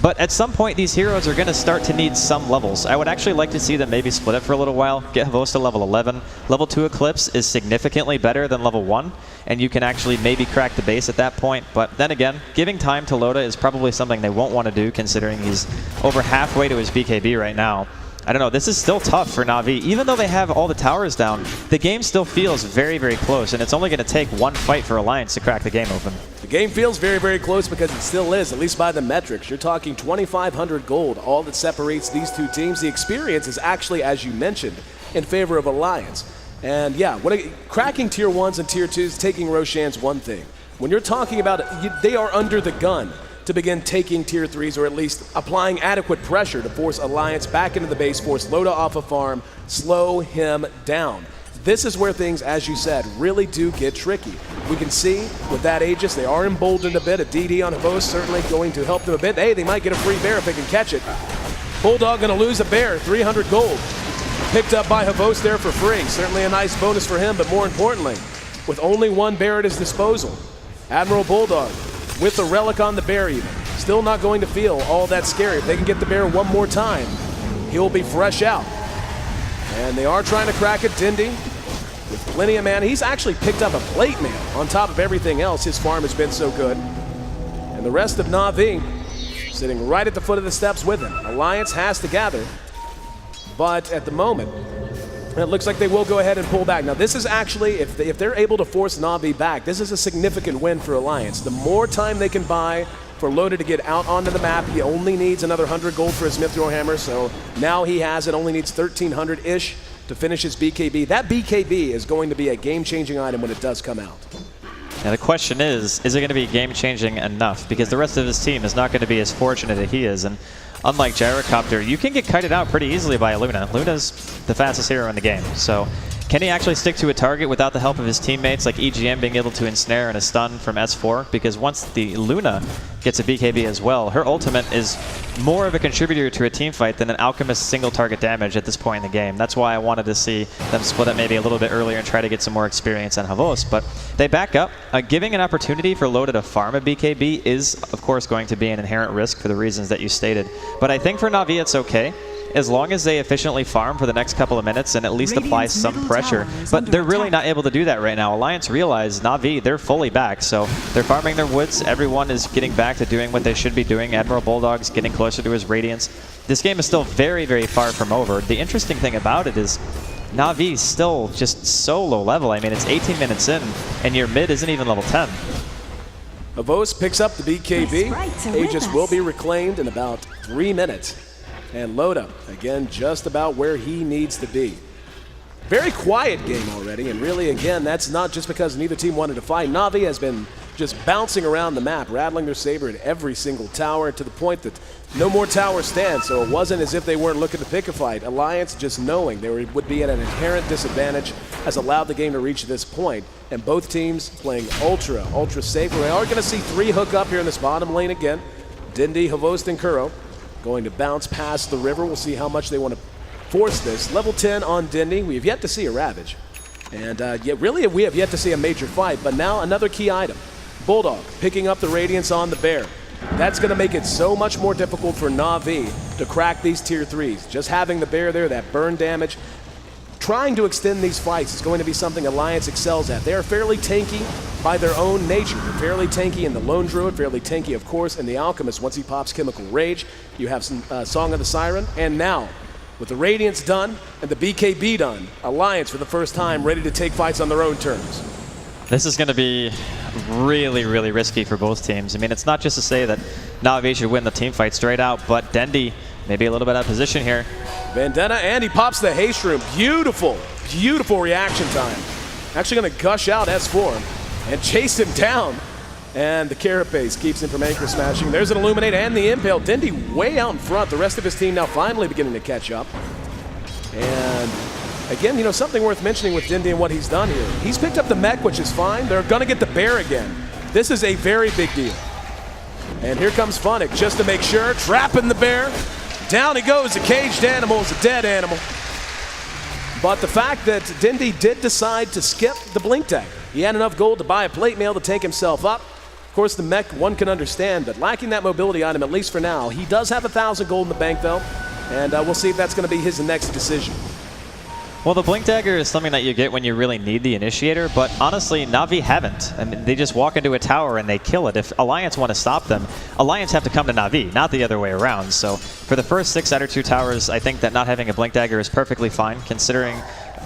But at some point, these heroes are going to start to need some levels. I would actually like to see them maybe split it for a little while, get Havost to level 11. Level 2 Eclipse is significantly better than level 1, and you can actually maybe crack the base at that point. But then again, giving time to Loda is probably something they won't want to do, considering he's over halfway to his BKB right now. I don't know, this is still tough for Na'Vi. Even though they have all the towers down, the game still feels very, very close, and it's only going to take one fight for Alliance to crack the game open. The game feels very, very close because it still is, at least by the metrics. You're talking 2,500 gold, all that separates these two teams. The experience is actually, as you mentioned, in favor of Alliance. And yeah, cracking tier 1s and tier 2s, taking Roshan's one thing. When you're talking about it, they are under the gun to begin taking tier 3s, or at least applying adequate pressure to force Alliance back into the base, force Loda off a farm, slow him down. This is where things, as you said, really do get tricky. We can see with that Aegis, they are emboldened a bit. A DD on Havos certainly going to help them a bit. Hey, they might get a free bear if they can catch it. Bulldog gonna lose a bear, 300 gold. Picked up by Havos there for free. Certainly a nice bonus for him, but more importantly, with only one bear at his disposal, Admiral Bulldog, with the relic on the bear even, still not going to feel all that scary. If they can get the bear one more time, he'll be fresh out. And they are trying to crack it. Dindy with plenty of mana. He's actually picked up a plate mail on top of everything else. His farm has been so good. And the rest of Na'Vi sitting right at the foot of the steps with him. Alliance has to gather, but at the moment, it looks like they will go ahead and pull back. Now, this is actually, if they're able to force Na'Vi back, this is a significant win for Alliance. The more time they can buy for Loda to get out onto the map, he only needs another 100 gold for his Mithril Hammer, so now he has it, only needs 1,300-ish to finish his BKB. That BKB is going to be a game-changing item when it does come out. Now the question is it going to be game-changing enough? Because the rest of his team is not going to be as fortunate as he is, and unlike Gyrocopter, you can get kited out pretty easily by Luna. Luna's the fastest hero in the game, so can he actually stick to a target without the help of his teammates like EGM being able to ensnare and a stun from S4? Because once the Luna gets a BKB as well, her ultimate is more of a contributor to a team fight than an Alchemist single target damage at this point in the game. That's why I wanted to see them split up maybe a little bit earlier and try to get some more experience on Havos. But they back up. Giving an opportunity for Loda to farm a BKB is, of course, going to be an inherent risk for the reasons that you stated. But I think for Na'Vi it's okay, as long as they efficiently farm for the next couple of minutes and at least apply some pressure. But they're really not able to do that right now. Alliance realize Na'Vi, they're fully back, so they're farming their woods. Everyone is getting back to doing what they should be doing. Admiral Bulldog's getting closer to his Radiance. This game is still very, very far from over. The interesting thing about it is Na'Vi's still just so low level. I mean, it's 18 minutes in, and your mid isn't even level 10. Havos picks up the BKB. Aegis will be reclaimed in about 3 minutes. And Loda, again, just about where he needs to be. Very quiet game already, and really, again, that's not just because neither team wanted to fight. Na'Vi has been just bouncing around the map, rattling their saber at every single tower to the point that no more towers stand, so it wasn't as if they weren't looking to pick a fight. Alliance, just knowing they would be at an inherent disadvantage, has allowed the game to reach this point. And both teams playing ultra safe. We are going to see 3 hook up here in this bottom lane again. Dindy, Havos, and Kuro going to bounce past the river. We'll see how much they want to force this. Level 10 on Dindy. We have yet to see a Ravage. And really, we have yet to see a major fight. But now another key item. Bulldog picking up the Radiance on the Bear. That's going to make it so much more difficult for Na'Vi to crack these tier 3s. Just having the Bear there, that burn damage. Trying to extend these fights is going to be something Alliance excels at. They are fairly tanky by their own nature. They're fairly tanky in the Lone Druid, fairly tanky, of course, in the Alchemist. Once he pops Chemical Rage, you have some Song of the Siren. And now, with the Radiance done and the BKB done, Alliance for the first time ready to take fights on their own terms. This is going to be really, really risky for both teams. I mean, it's not just to say that Na'Vi should win the team fight straight out, but Dendi maybe a little bit out of position here. Vendetta, and he pops the haste room. Beautiful, beautiful reaction time. Actually going to gush out S4 and chase him down. And the Carapace keeps him from anchor smashing. There's an Illuminate and the Impale. Dindy way out in front. The rest of his team now finally beginning to catch up. And again, you know, something worth mentioning with Dindy and what he's done here. He's picked up the mech, which is fine. They're going to get the bear again. This is a very big deal. And here comes Funnick just to make sure. Trapping the bear. Down he goes. A caged animal is a dead animal. But the fact that Dindy did decide to skip the blink tag. He had enough gold to buy a plate mail to take himself up. Of course, the mech, one can understand, but lacking that mobility item, at least for now. He does have 1,000 gold in the bank, though. And we'll see if that's going to be his next decision. Well, the Blink Dagger is something that you get when you really need the initiator, but honestly, Na'Vi haven't. I mean, they just walk into a tower and they kill it. If Alliance want to stop them, Alliance have to come to Na'Vi, not the other way around. So for the first 6 out of 2 towers, I think that not having a Blink Dagger is perfectly fine, considering,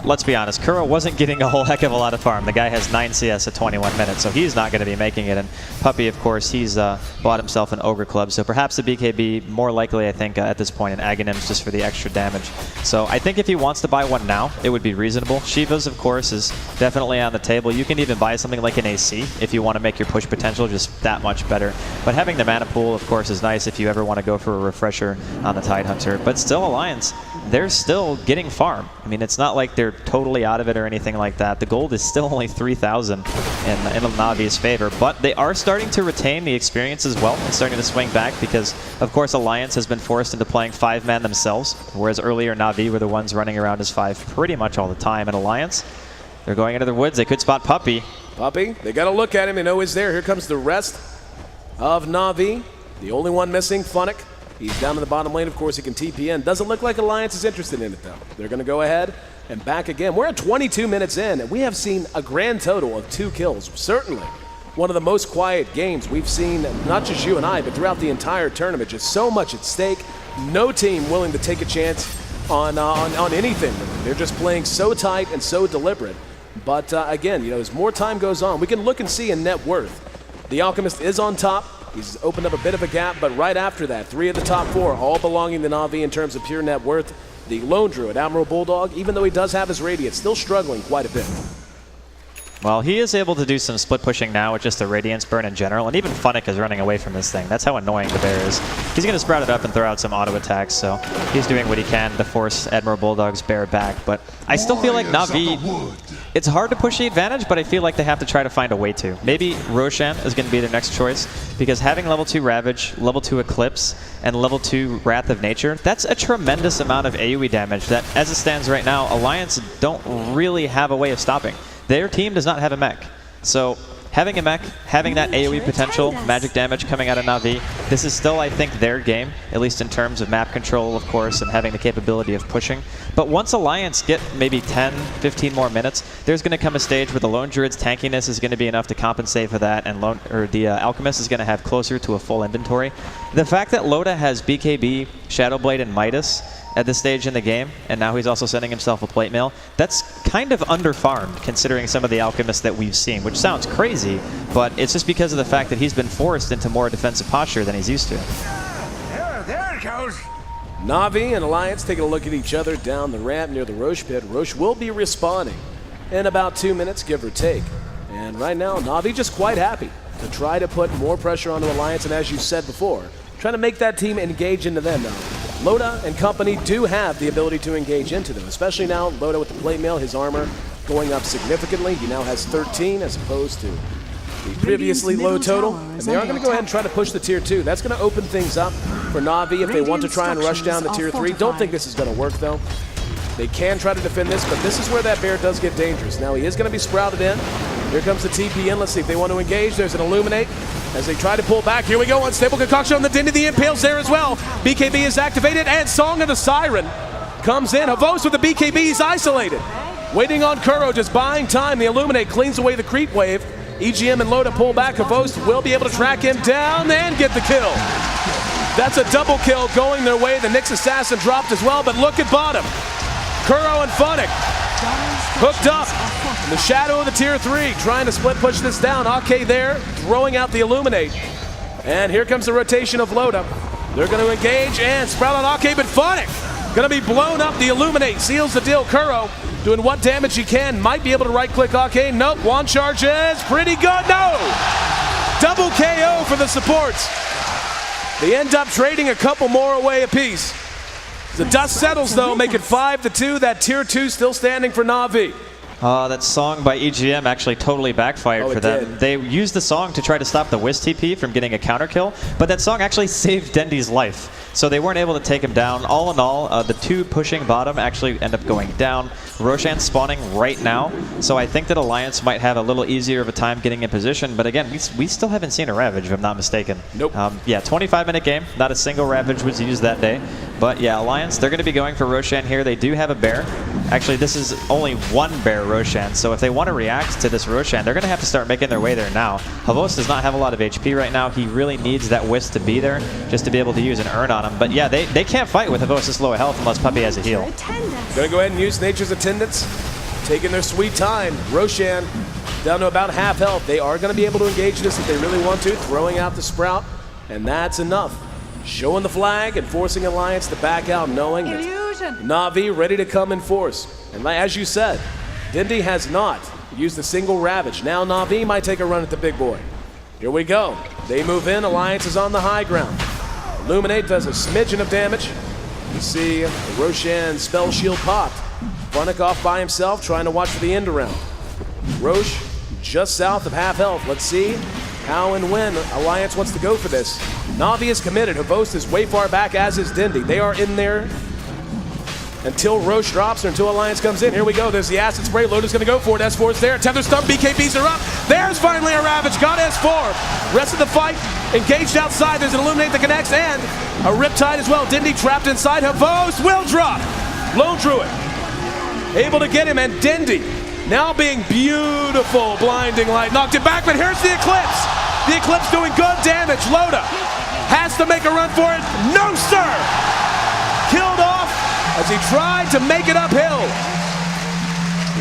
let's be honest, Kuro wasn't getting a whole heck of a lot of farm. The guy has 9 CS at 21 minutes, so he's not going to be making it. And Puppey, of course, he's bought himself an Ogre Club, so perhaps the BKB, more likely, I think, at this point, an Aghanims just for the extra damage. So I think if he wants to buy one now, it would be reasonable. Shiva's, of course, is definitely on the table. You can even buy something like an AC if you want to make your push potential just that much better. But having the mana pool, of course, is nice if you ever want to go for a refresher on the Tidehunter. But still, Alliance, they're still getting farm. I mean, it's not like they're totally out of it or anything like that. The gold is still only 3,000 in Na'Vi's favor, but they are starting to retain the experience as well and starting to swing back because, of course, Alliance has been forced into playing 5-man themselves, whereas earlier Na'Vi were the ones running around as 5 pretty much all the time. And Alliance, they're going into the woods. They could spot Puppey. Puppey, they got to look at him. They know he's there. Here comes the rest of Na'Vi. The only one missing, Funnick. He's down in the bottom lane. Of course, he can TP in. Doesn't look like Alliance is interested in it, though. They're going to go ahead and back again. We're at 22 minutes in, and we have seen a grand total of 2 kills. Certainly one of the most quiet games we've seen, not just you and I, but throughout the entire tournament. Just so much at stake. No team willing to take a chance on anything. They're just playing so tight and so deliberate. But again, you know, as more time goes on, we can look and see in net worth. The Alchemist is on top. He's opened up a bit of a gap, but right after that, 3 of the top 4 all belonging to Na'Vi in terms of pure net worth. The Lone Druid, Admiral Bulldog, even though he does have his Radiant, still struggling quite a bit. Well, he is able to do some split pushing now with just the Radiance burn in general, and even Funnick is running away from this thing. That's how annoying the bear is. He's going to sprout it up and throw out some auto attacks, so he's doing what he can to force Admiral Bulldog's bear back. But I still feel like Na'Vi, it's hard to push the advantage, but I feel like they have to try to find a way to. Maybe Roshan is going to be their next choice, because having level 2 Ravage, level 2 Eclipse, and level 2 Wrath of Nature, that's a tremendous amount of AoE damage that, as it stands right now, Alliance don't really have a way of stopping. Their team does not have a mech. So having a mech, having that AoE potential, magic damage coming out of Na'Vi, this is still, I think, their game, at least in terms of map control, of course, and having the capability of pushing. But once Alliance get maybe 10, 15 more minutes, there's going to come a stage where the Lone Druid's tankiness is going to be enough to compensate for that, and the Alchemist is going to have closer to a full inventory. The fact that Loda has BKB, Shadowblade, and Midas at this stage in the game, and now he's also sending himself a plate mail, that's kind of under-farmed considering some of the Alchemists that we've seen, which sounds crazy, but it's just because of the fact that he's been forced into more defensive posture than he's used to. There it goes. Na'Vi and Alliance taking a look at each other down the ramp near the Roche pit. Roche will be respawning in about 2 minutes, give or take. And right now, Na'Vi just quite happy to try to put more pressure on the Alliance, and as you said before, trying to make that team engage into them now. Loda and company do have the ability to engage into them, especially now Loda with the plate mail, his armor going up significantly. He now has 13 as opposed to the previously low total. And they are going to go ahead and try to push the tier 2. That's going to open things up for Na'Vi if they want to try and rush down the tier 3. Don't think this is going to work though. They can try to defend this, but this is where that bear does get dangerous. Now he is going to be sprouted in. Here comes the TP in. Let's see if they want to engage. There's an Illuminate as they try to pull back. Here we go. Unstable Concoction on the Din of the Impales there as well. BKB is activated, and Song of the Siren comes in. Havos with the BKB. He's isolated. Waiting on Kuro, just buying time. The Illuminate cleans away the creep wave. EGM and Loda pull back. Havos will be able to track him down and get the kill. That's a double kill going their way. The Nyx Assassin dropped as well, but look at bottom. Kuro and Funnick hooked up in the shadow of the tier 3, trying to split push this down. AK there, throwing out the Illuminate. And here comes the rotation of Loda. They're going to engage and sprout on AK, but Funnick going to be blown up. The Illuminate seals the deal. Kuro doing what damage he can. Might be able to right-click AK. Nope, one charges. Pretty good. No! Double KO for the supports. They end up trading a couple more away apiece. The dust settles, though, make it 5-2. That tier 2 still standing for Na'Vi. That song by EGM actually totally backfired for them. They used the song to try to stop the Wisp TP from getting a counter kill, but that song actually saved Dendy's life. So they weren't able to take him down. All in all, the 2 pushing bottom actually end up going down. Roshan spawning right now, so I think that Alliance might have a little easier of a time getting in position, but again, we still haven't seen a Ravage, if I'm not mistaken. Nope. Yeah, 25-minute game. Not a single Ravage was used that day. But yeah, Alliance, they're going to be going for Roshan here. They do have a bear. Actually, this is only one Bear Roshan, so if they want to react to this Roshan, they're going to have to start making their way there now. Havos does not have a lot of HP right now. He really needs that Wisp to be there just to be able to use an Urn on him. But yeah, they can't fight with Havos this low health unless Puppey has a heal. Gonna go ahead and use Nature's Attendants, taking their sweet time. Roshan down to about half health. They are gonna be able to engage this if they really want to, throwing out the Sprout, and that's enough. Showing the flag and forcing Alliance to back out, knowing that Na'Vi ready to come in force. And as you said, Dindy has not used a single Ravage. Now Na'Vi might take a run at the big boy. Here we go. They move in. Alliance is on the high ground. Illuminate does a smidgen of damage. You see the Roshan spell shield popped. Funnick off by himself, trying to watch for the end around. Roche just south of half health. Let's see how and when Alliance wants to go for this. Na'Vi is committed. Havost is way far back, as is Dindy. They are in there until Roche drops or until Alliance comes in. Here we go. There's the acid spray. Loda's going to go for it. S4's there. Tether stump. BKBs are up. There's finally a Ravage. Got S4. Rest of the fight engaged outside. There's an Illuminate that connects and a Riptide as well. Dindy trapped inside. Havost will drop. Lone Druid able to get him, and Dindy now being beautiful. Blinding light knocked it back, but here's the Eclipse. The Eclipse doing good damage. Loda has to make a run for it. No, sir. Killed off as he tried to make it uphill.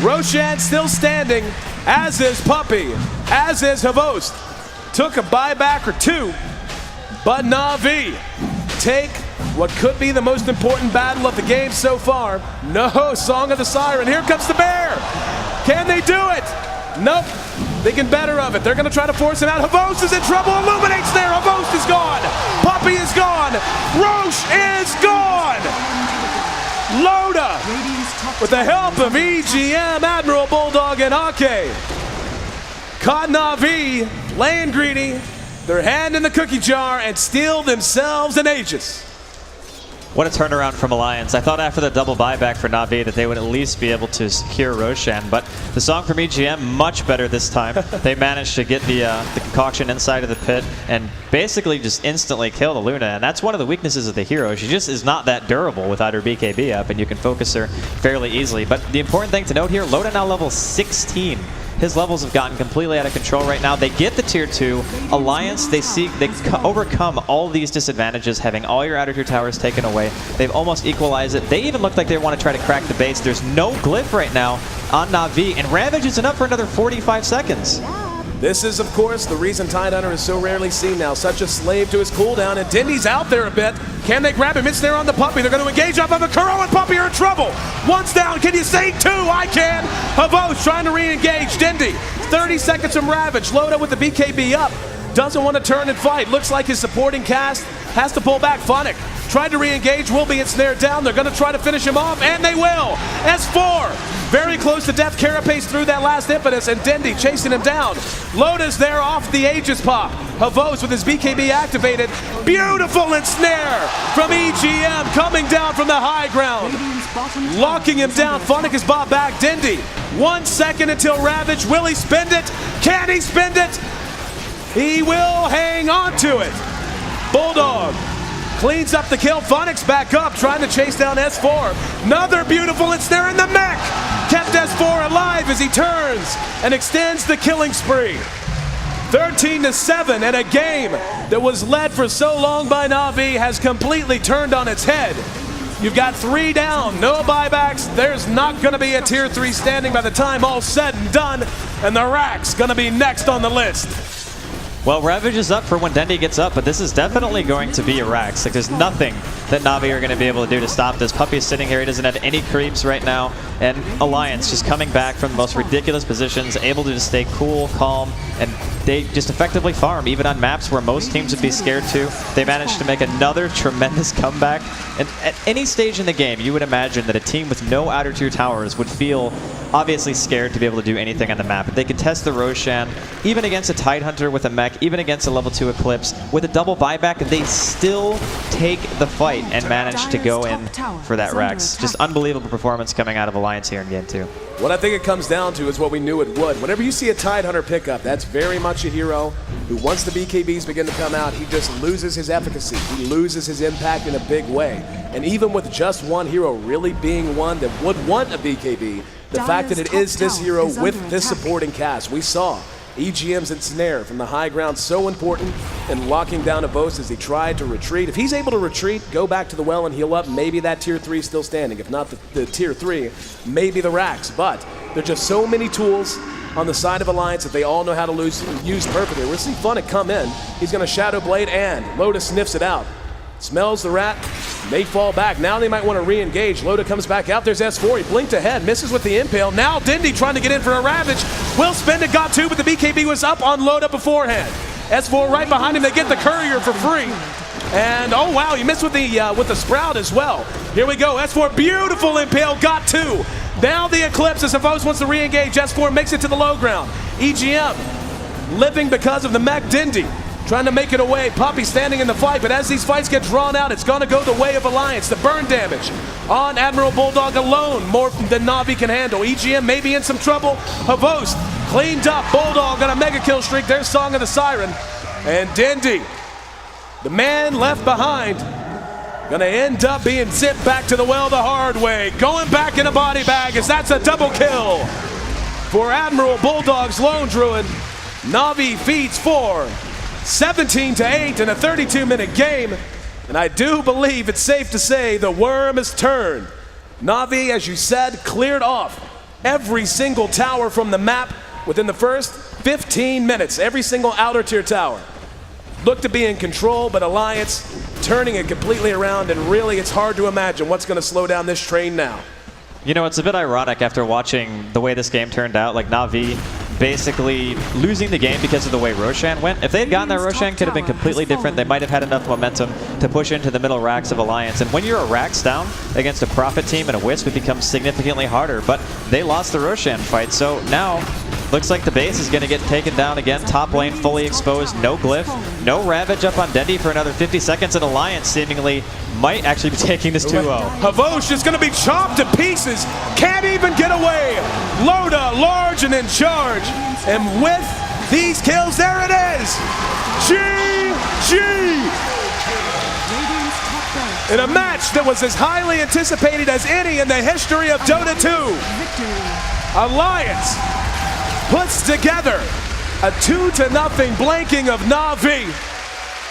Roshan still standing, as is Puppey, as is Havost. Took a buyback or two, but Na'Vi take what could be the most important battle of the game so far. No, Song of the Siren. Here comes the Bear. Can they do it? Nope. Thinking better of it. They're going to try to force him out. Havost is in trouble. Illuminates there. Havost is gone. Puppey is gone. Roche is gone. Loda, with the help of EGM, Admiral Bulldog, and Ake, caught Na'Vi playing greedy, their hand in the cookie jar, and steal themselves an Aegis. What a turnaround from Alliance. I thought after the double buyback for Na'Vi that they would at least be able to secure Roshan, but the song from EGM, much better this time. They managed to get the concoction inside of the pit and basically just instantly kill the Luna, and that's one of the weaknesses of the hero. She just is not that durable without her BKB up, and you can focus her fairly easily. But the important thing to note here, Loda now level 16. His levels have gotten completely out of control right now. They get the tier 2. Alliance, they overcome all these disadvantages, having all your outer tier towers taken away. They've almost equalized it. They even look like they want to try to crack the base. There's no glyph right now on Na'Vi, and Ravage isn't up for another 45 seconds. This is, of course, the reason Tidehunter is so rarely seen now. Such a slave to his cooldown, and Dindy's out there a bit. Can they grab him? It's there on the Puppey. They're going to engage off of a Kuro, and Puppey are in trouble. One's down. Can you say two? I can. Havost trying to re-engage. Dindy, 30 seconds from Ravage. Loda with the BKB up. Doesn't want to turn and fight. Looks like his supporting cast has to pull back. Funnick tried to re-engage. Will be ensnared down. They're going to try to finish him off, and they will. S4 very close to death. Carapace through that last impetus, and Dindy chasing him down. Loda's there off the Aegis pop. Havost with his BKB activated. Beautiful ensnare from EGM coming down from the high ground. Locking him down. Funnick is bought back. Dindy, 1 second until Ravage. Will he spend it? Can he spend it? He will hang on to it. Bulldog cleans up the kill. Funnick's back up, trying to chase down S4. Another beautiful ensnare in the mech. Kept S4 alive as he turns and extends the killing spree. 13-7, and a game that was led for so long by Na'Vi has completely turned on its head. You've got 3 down, no buybacks. There's not going to be a tier 3 standing by the time all's said and done, and the Rack's going to be next on the list. Well, Ravage is up for when Dindy gets up, but this is definitely going to be a Rax. Like, there's nothing that Na'Vi are going to be able to do to stop this. Puppey's sitting here. He doesn't have any creeps right now. And Alliance just coming back from the most ridiculous positions, able to just stay cool, calm, and they just effectively farm, even on maps where most teams would be scared to. They managed to make another tremendous comeback. And at any stage in the game, you would imagine that a team with no outer tier towers would feel obviously scared to be able to do anything on the map. If they could test the Roshan, even against a Tidehunter with a mech, even against a level 2 Eclipse, with a double buyback, they still take the fight and manage to go in for that Rax. Just unbelievable performance coming out of Alliance here in Game 2. What I think it comes down to is what we knew it would. Whenever you see a Tidehunter pickup, that's very much much a hero who, once the BKBs begin to come out, he just loses his efficacy. He loses his impact in a big way. And even with just one hero really being one that would want a BKB, the fact that it is this hero with this supporting cast, we saw EGM's ensnare from the high ground so important in locking down Avos as he tried to retreat. If he's able to retreat, go back to the well and heal up, maybe that tier 3 is still standing. If not the tier 3, maybe the racks. But there are just so many tools on the side of Alliance that they all know how to use perfectly. We'll see Funnick come in. He's going to Shadow Blade, and Loda sniffs it out. Smells the rat, may fall back. Now they might want to re-engage. Loda comes back out. There's S4. He blinked ahead, misses with the impale. Now Dindy trying to get in for a Ravage. Will spend it, got 2, but the BKB was up on Loda beforehand. S4 right behind him. They get the courier for free. And oh wow, he missed with the Sprout as well. Here we go. S4, beautiful impale, got 2. Now the Eclipse as Avos wants to re-engage. S4 makes it to the low ground. EGM living because of the mech Dindy. Trying to make it away. Poppy standing in the fight, but as these fights get drawn out, it's going to go the way of Alliance. The burn damage on Admiral Bulldog alone, more than Na'Vi can handle. EGM may be in some trouble. Avos cleaned up. Bulldog on a mega kill streak. There's Song of the Siren. And Dindy, the man left behind, going to end up being zipped back to the well the hard way. Going back in a body bag as that's a double kill for Admiral Bulldog's Lone Druid. Na'Vi feeds 4. 17-8 in a 32-minute game, and I do believe it's safe to say the worm has turned. Na'Vi, as you said, cleared off every single tower from the map within the first 15 minutes, every single outer tier tower. Looked to be in control, but Alliance turning it completely around, and really it's hard to imagine what's going to slow down this train now. You know, it's a bit ironic after watching the way this game turned out, like Na'Vi basically losing the game because of the way Roshan went. If they had gotten there, Roshan could have been completely different. They might have had enough momentum to push into the middle racks of Alliance. And when you're a racks down against a Prophet team and a Wisp, it becomes significantly harder. But they lost the Roshan fight, so now looks like the base is going to get taken down again. Top lane fully exposed, no Glyph, no Ravage up on Dendy for another 50 seconds, and Alliance seemingly might actually be taking this 2-0. Havosh is going to be chopped to pieces, can't even get away. Loda large and in charge, and with these kills, there it is. GG! In a match that was as highly anticipated as any in the history of Dota 2. Alliance puts together a 2-0 blanking of Na'Vi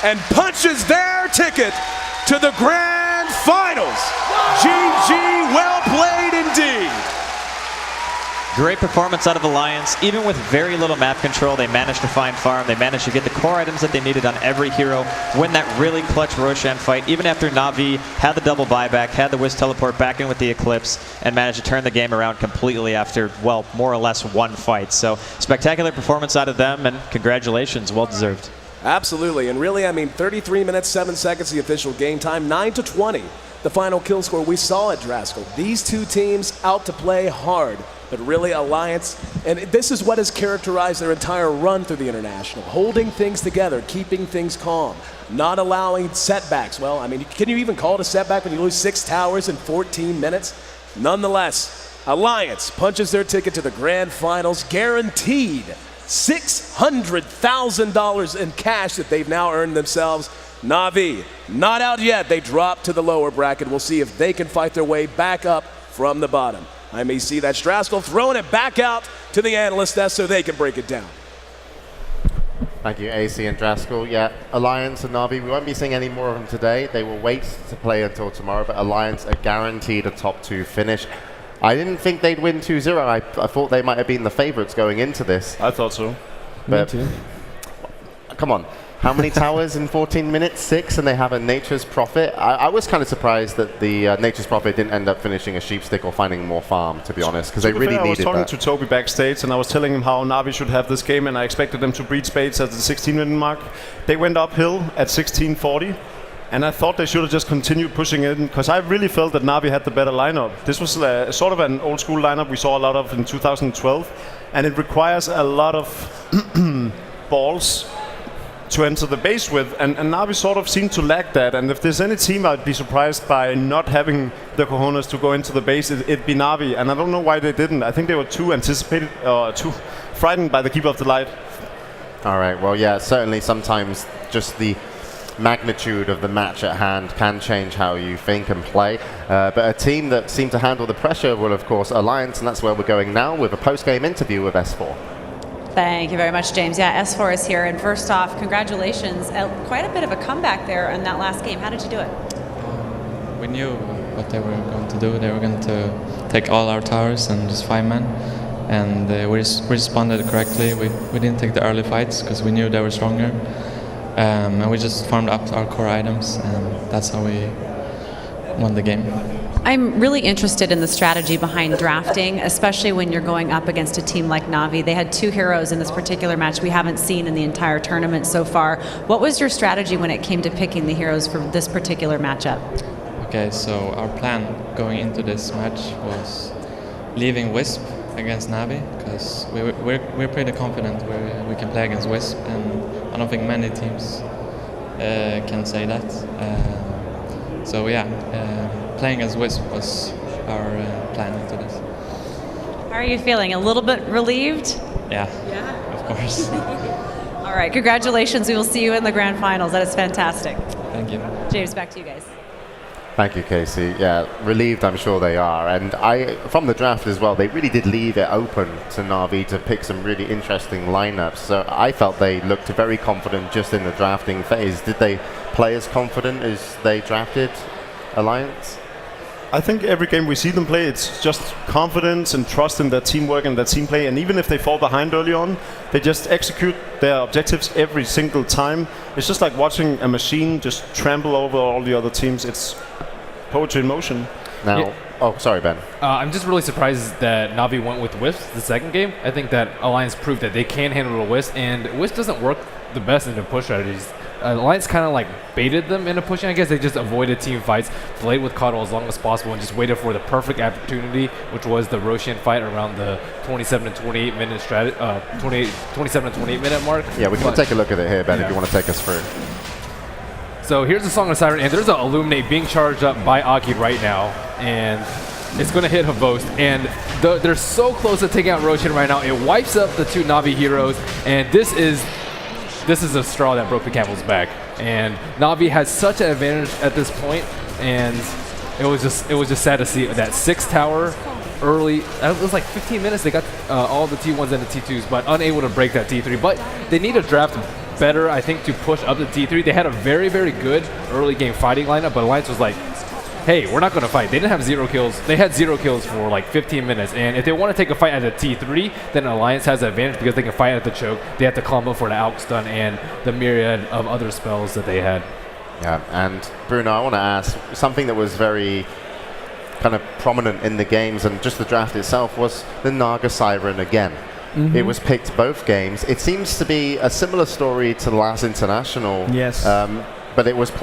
and punches their ticket to the grand finals. GG, well played indeed. Great performance out of Alliance. Even with very little map control, they managed to find farm. They managed to get the core items that they needed on every hero, win that really clutch Roshan fight, even after Na'Vi had the double buyback, had the Wisp teleport back in with the Eclipse, and managed to turn the game around completely after, well, more or less one fight. So spectacular performance out of them, and congratulations, well deserved. Absolutely, and really, I mean, 33 minutes, 7 seconds, the official game time, 9-20, the final kill score we saw at Draskell. These two teams out to play hard, but really Alliance, and this is what has characterized their entire run through the International, holding things together, keeping things calm, not allowing setbacks. Well, I mean, can you even call it a setback when you lose 6 towers in 14 minutes? Nonetheless, Alliance punches their ticket to the grand finals, guaranteed $600,000 in cash that they've now earned themselves. Na'Vi, not out yet. They drop to the lower bracket. We'll see if they can fight their way back up from the bottom. I may see that Straskell throwing it back out to the analyst desk so they can break it down. Thank you, AC and Draskell. Yeah, Alliance and Na'Vi, we won't be seeing any more of them today. They will wait to play until tomorrow, but Alliance are guaranteed a top 2 finish. I didn't think they'd win 2-0. I thought they might have been the favorites going into this. I thought so. But me too. Come on. How many towers in 14 minutes? 6, and they have a Nature's Prophet. I was kind of surprised that the Nature's Prophet didn't end up finishing a sheepstick or finding more farm, to be honest, because they really needed that. I was talking to Toby backstage, and I was telling him how Na'Vi should have this game, and I expected them to breed spades at the 16-minute mark. They went uphill at 16:40. And I thought they should have just continued pushing in, because I really felt that Na'Vi had the better lineup. This was sort of an old school lineup we saw a lot of in 2012, and it requires a lot of balls to enter the base with, and Na'Vi sort of seemed to lack that. And if there's any team I'd be surprised by not having the cojones to go into the base, it'd be Na'Vi, and I don't know why they didn't. I think they were too frightened by the Keeper of the Light. All right, well, yeah, certainly sometimes just the magnitude of the match at hand can change how you think and play. But a team that seemed to handle the pressure will, of course, Alliance, and that's where we're going now with a post-game interview with S4. Thank you very much, James. Yeah, S4 is here. And first off, congratulations. Quite a bit of a comeback there in that last game. How did you do it? We knew what they were going to do. They were going to take all our towers and just 5 men. And we responded correctly. We didn't take the early fights because we knew they were stronger. And we just farmed up our core items, and that's how we won the game. I'm really interested in the strategy behind drafting, especially when you're going up against a team like Na'Vi. They had 2 heroes in this particular match we haven't seen in the entire tournament so far. What was your strategy when it came to picking the heroes for this particular matchup? Okay, so our plan going into this match was leaving Wisp against Na'Vi, because we're pretty confident we can play against Wisp, and I don't think many teams can say that. So yeah, playing as Wisp was our plan into this. How are you feeling? A little bit relieved? Yeah, of course. All right, congratulations. We will see you in the grand finals. That is fantastic. Thank you. James, back to you guys. Thank you, Casey. Yeah, relieved I'm sure they are. And from the draft as well, they really did leave it open to Na'Vi to pick some really interesting lineups. So I felt they looked very confident just in the drafting phase. Did they play as confident as they drafted Alliance? I think every game we see them play, it's just confidence and trust in their teamwork and their team play. And even if they fall behind early on, they just execute their objectives every single time. It's just like watching a machine just trample over all the other teams. It's poetry in motion. Now, Yeah. oh, sorry, Ben. I'm just really surprised that Na'Vi went with Wisp the second game. I think that Alliance proved that they can handle a Wisp, and Wisp doesn't work the best into push strategies. Alliance kind of like baited them into pushing. I guess they just avoided team fights, played with Caudle as long as possible, and just waited for the perfect opportunity, which was the Roshan fight around the 27 to 28 minute 27 to 28 minute mark. Yeah, we can take a look at it here, Ben, Yeah. if you want to take us through. So here's the Song of Siren, and there's an Illuminate being charged up by Aki right now, and it's going to hit Havost, and they're so close to taking out Roshan right now. It wipes up the 2 Na'Vi heroes, and this is a straw that broke the camel's back. And Na'Vi has such an advantage at this point, and it was just sad to see that 6th tower early. It was like 15 minutes. They got all the T1s and the T2s, but unable to break that T3. But they need to draft better, I think, to push up the T3. They had a very, very good early game fighting lineup, but Alliance was like, hey, we're not going to fight. They didn't have 0 kills. They had 0 kills for like 15 minutes. And if they want to take a fight at the T3, then Alliance has an advantage because they can fight at the choke. They have to combo for the outstun and the myriad of other spells that they had. Yeah, and Bruno, I want to ask something that was very kind of prominent in the games and just the draft itself was the Naga Siren again. It was picked both games. It seems to be a similar story to the last international. Yes. But it was